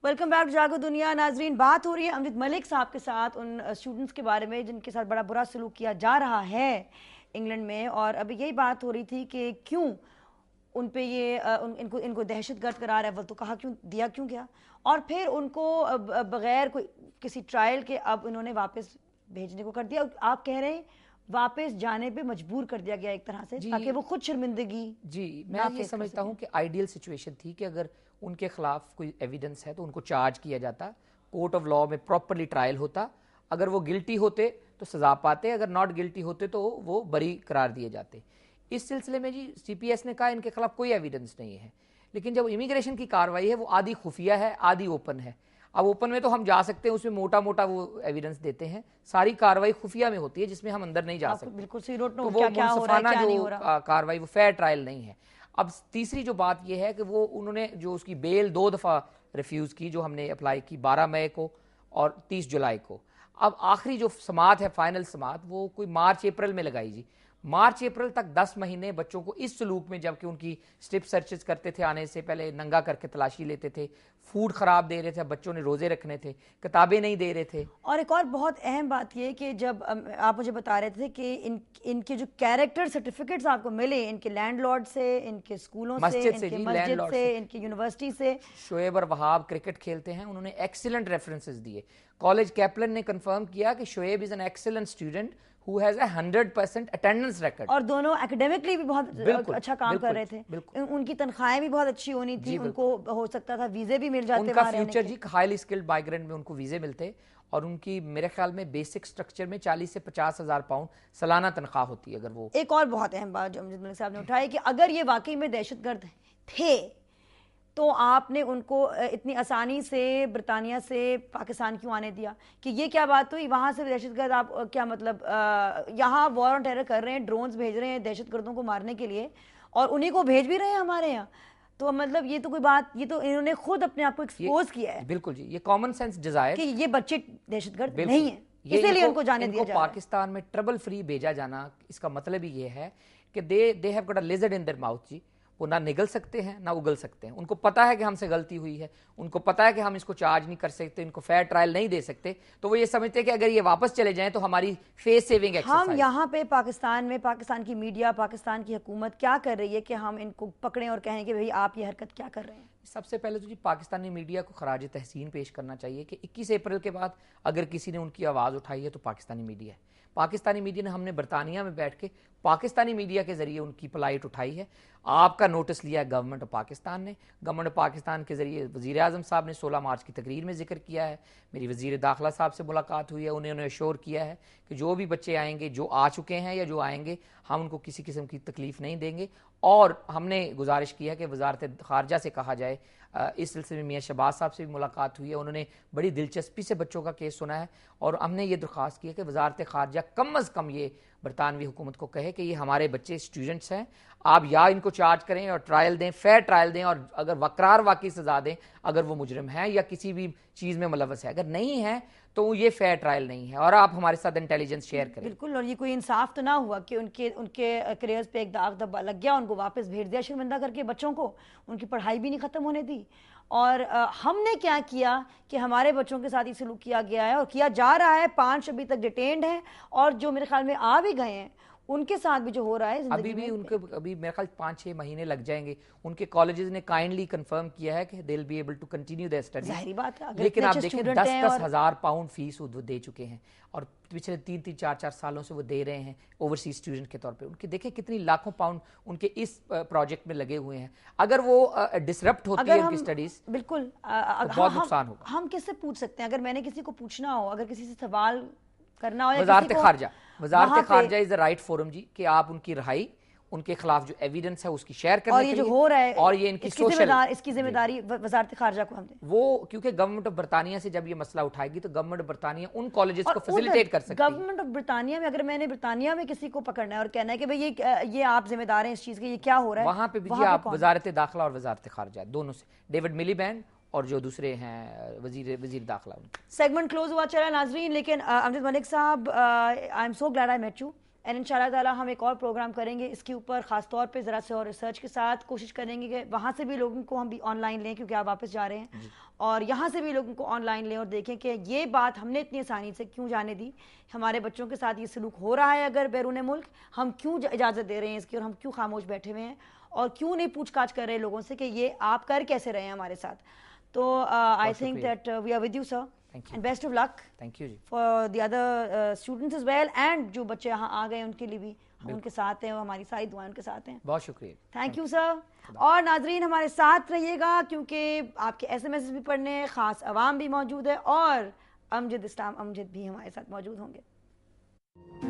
Welcome back जागो दुनिया। नाजरीन, बात हो रही है अमजद मलिक साहब के साथ, उन स्टूडेंट्स के बारे में जिनके साथ बड़ा बुरा सलूक किया जा रहा है इंग्लैंड में। और अभी यही बात हो रही थी कि क्यों उन पे ये इनको इनको दहशतगर्द करार है तो कहा क्यों दिया क्यों गया, और फिर उनको बगैर कोई किसी ट्रायल के अब इन्होंने वापस भेजने को कर दिया। आप कह रहे हैं वापस जाने पे मजबूर कर दिया गया एक तरह से, ताकि वो खुद शर्मिंदगी। जी, मैं ये समझता हूँ कि आइडियल सिचुएशन थी कि अगर उनके खिलाफ कोई एविडेंस है तो उनको चार्ज किया जाता, कोर्ट ऑफ लॉ में प्रॉपरली ट्रायल होता। अगर वो गिल्टी होते तो सजा पाते, अगर नॉट गिल्टी होते तो वो बरी करार दिए जाते। इस सिलसिले में जी CPS ने कहा इनके खिलाफ कोई एविडेंस नहीं है, लेकिन जब इमिग्रेशन की कार्रवाई है वो आधी खुफिया है आधी ओपन है। अब ओपन में तो हम जा सकते हैं, उसमें मोटा मोटा वो एविडेंस देते हैं, सारी कार्रवाई खुफिया में होती है जिसमें हम अंदर नहीं जा सकते। बिल्कुल सही, डोंट नो तो वो क्या हो रहा है, क्या नहीं हो रहा। कार्रवाई वो फेयर ट्रायल नहीं है। अब तीसरी जो बात ये है कि वो उन्होंने जो उसकी बेल 2 दफ़ा रिफ्यूज़ की, जो हमने अप्लाई की 12 मई को और 30 जुलाई को। अब आखिरी जो समात है, फाइनल समात, वो कोई मार्च अप्रैल में लगाई जी। मार्च अप्रैल तक 10 महीने बच्चों को इस सलूक में, जबकि उनकी स्ट्रिप सर्चेस करते थे, आने से पहले नंगा करके तलाशी लेते थे, फूड खराब दे रहे थे, बच्चों ने रोजे रखने थे, किताबें नहीं दे रहे थे। और एक और बहुत अहम बात ये कि जब आप मुझे बता रहे थे कि इनके जो कैरेक्टर सर्टिफिकेट्स आपको मिले इनके लैंडलॉर्ड से, इनके स्कूलों से, इनके मस्जिद से, इनकी यूनिवर्सिटी से। शोएब और वहाब क्रिकेट खेलते हैं, उन्होंने एक्सीलेंट रेफरेंसेस दिए। कॉलेज कैप्टन ने कंफर्म किया कि Shoaib is an excellent student who has a 100% attendance record। और दोनों एकेडमिकली भी बहुत अच्छा काम कर रहे थे। उनकी तनख्वाहें भी बहुत अच्छी होनी थी, उनको हो सकता था वीजे भी मिल जाते। उनका फ्यूचर जी हाईली स्किल्ड माइग्रेंट में उनको वीजे मिलते, और उनकी मेरे ख्याल में बेसिक स्ट्रक्चर में 40 से 50 हज़ार पाउंड सालाना तनख्वाह होती है। अगर वो एक और बहुत अहम बात जो अमजद मलिक साहब ने उठाई कि अगर ये वाकई में दहशतगर्द थे तो आपने उनको इतनी आसानी से ब्रितानिया से पाकिस्तान क्यों आने दिया? कि ये क्या बात हुई, वहाँ से दहशतगर्द आप क्या मतलब यहाँ वॉर ऑन टेरर कर रहे हैं, ड्रोन्स भेज रहे हैं दहशतगर्दों को मारने के लिए, और उन्हीं को भेज भी रहे हैं हमारे यहाँ। तो मतलब ये तो कोई बात, ये तो इन्होंने खुद अपने आप को एक्सपोज किया है। बिल्कुल जी, ये कॉमन सेंस डिजायर कि ये बच्चे दहशतगर्द नहीं है, इसीलिए उनको जाने दिया जा रहा है। पाकिस्तान में ट्रबल फ्री भेजा जाना, इसका मतलब ही ये है कि they have got a lizard in their mouth जी। वो ना निगल सकते हैं ना उगल सकते हैं। उनको पता है कि हमसे गलती हुई है, उनको पता है कि हम इसको चार्ज नहीं कर सकते, इनको फेयर ट्रायल नहीं दे सकते, तो वो ये समझते हैं कि अगर ये वापस चले जाएं तो हमारी फेस सेविंग एक्सरसाइज। हम यहाँ पे पाकिस्तान में, पाकिस्तान की मीडिया, पाकिस्तान की हुकूमत क्या कर रही है कि हम इनको पकड़ें और कहें कि भाई आप ये हरकत क्या कर रहे हैं? सबसे पहले तो जी पाकिस्तानी मीडिया को खराज तहसीन पेश करना चाहिए कि 21 अप्रैल के बाद अगर किसी ने उनकी आवाज़ उठाई है तो पाकिस्तानी मीडिया है। पाकिस्तानी मीडिया ने, हमने बरतानिया में बैठ के पाकिस्तानी मीडिया के जरिए उनकी पलाइट उठाई है। आपका नोटिस लिया है गवर्नमेंट ऑफ पाकिस्तान ने। गवर्नमेंट ऑफ पाकिस्तान के जरिए वज़ीर आज़म साहब ने 16 मार्च की तकरीर में जिक्र किया है। मेरी वज़ीर दाखिला साहब से मुलाकात हुई है, उन्होंने अश्योर किया है कि जो भी बच्चे आएंगे, जो आ चुके हैं या जो आएंगे, हम उनको किसी किस्म की तकलीफ नहीं देंगे। और हमने गुजारिश की है कि वज़ारत ख़ारजा से कहा जाए, इस सिलसिले में मियाँ शहबाज साहब से भी मुलाकात हुई है, उन्होंने बड़ी दिलचस्पी से बच्चों का केस सुना है, और हमने ये दरख्वास्त की है कि वज़ारत ख़ारजा कम अज़ कम ये बरतानवी हुकूमत को कहे कि ये हमारे बच्चे स्टूडेंट्स हैं, आप या इनको चार्ज करें और ट्रायल दें, फेयर ट्रायल दें, और अगर वक़रार वाकई सजा दें अगर वो मुजरिम है या किसी भी चीज़ में मुलव्वस है। अगर नहीं है तो ये फेयर ट्रायल नहीं है, और आप हमारे साथ इंटेलिजेंस शेयर करें। बिल्कुल, और ये कोई इंसाफ तो ना हुआ कि उनके करियर्स पे एक दाग धब्बा लग गया, उनको वापस भेज दिया शर्मिंदा करके बच्चों को, उनकी पढ़ाई भी नहीं ख़त्म होने दी। और हमने क्या किया कि हमारे बच्चों के साथ ही सलूक किया गया है और किया जा रहा है। 5 अभी तक डिटेन्ड हैं, और जो मेरे ख्याल में आ भी गए हैं उनके साथ भी जो हो रहा है अभी भी उनके अभी मेरे ख्याल 5-6 महीने लग जाएंगे। उनके कॉलेजेस ने काइंडली कंफर्म किया है कि they will be able to continue their study. जाहिर बात है, लेकिन आप देखें 10-10 हज़ार पाउंड फीस वो दे चुके हैं, और पिछले 3-3, 4-4 सालों से वो दे रहे हैं ओवरसीज स्टूडेंट के तौर पे। उनके देखें कितनी लाखों पाउंड उनके इस प्रोजेक्ट में लगे हुए हैं। अगर वो डिसरप्ट होती है उनकी स्टडीज, बिल्कुल तो बहुत नुकसान होगा। हम किससे पूछ सकते हैं? अगर मैंने किसी को पूछना हो, अगर किसी से सवाल करना हो, वज़ारत ख़ारजा इज द राइट फोरम जी कि आप उनकी रहाई, उनके खिलाफ जो एविडेंस है उसकी शेयर करने और ये जो हो रहा है, और ये इनकी इसकी जिम्मेदारी वज़ारत ख़ारजा को हम दें। वो क्योंकि गवर्नमेंट ऑफ बरतानिया से जब ये मसला उठाएगी तो गवर्नमेंट ऑफ बरतानिया उन कॉलेजेस को फैसिलिटेट कर सकती है। गवर्नमेंट ऑफ बरतानिया में, अगर मैंने बरतानिया में किसी को पकड़ना है और कहना है कि भाई ये आप जिम्मेदार हैं इस चीज़ के, ये क्या हो रहा है, वहाँ पे भी आप वज़ारत दाखिला और वज़ारत ख़ारजा दोनों से, डेविड मिलीबैंड और जो दूसरे हैं वजीर दाखिला। सेगमेंट क्लोज हुआ चला नाजरीन, लेकिन अमजद मलिक साहब, I am so glad I met you. And इंशाल्लाह ताला हम एक और प्रोग्राम करेंगे इसके ऊपर, ख़ास तौर पे ज़रा से और रिसर्च के साथ कोशिश करेंगे कि वहाँ से भी लोगों को हम भी ऑनलाइन लें, क्योंकि आप वापस जा रहे हैं, और यहाँ से भी लोगों को ऑनलाइन लें और देखें कि ये बात हमने इतनी आसानी से क्यों जाने दी, हमारे बच्चों के साथ ये सलूक हो रहा है अगर बैरून मुल्क, हम क्यों इजाज़त दे रहे हैं इसकी, और हम क्यों खामोश बैठे हुए हैं, और क्यों नहीं पूछताछ कर रहे लोगों से कि ये आप कर कैसे रहे हैं हमारे साथ. तो I think that we are with you sir, and best of luck thank you ji for the other students as well, and जो बच्चे यहाँ आ गए उनके लिए भी हम उनके साथ हैं, वो हमारी सारी दुआएं उनके साथ हैं. बहुत शुक्रिया. Thank you sir. और नाजरीन हमारे साथ रहिएगा, क्योंकि आपके SMS भी पढ़ने हैं, खास अवाम भी मौजूद है, और अमजद इस्लाम अमजद भी हमारे साथ मौजूद होंगे.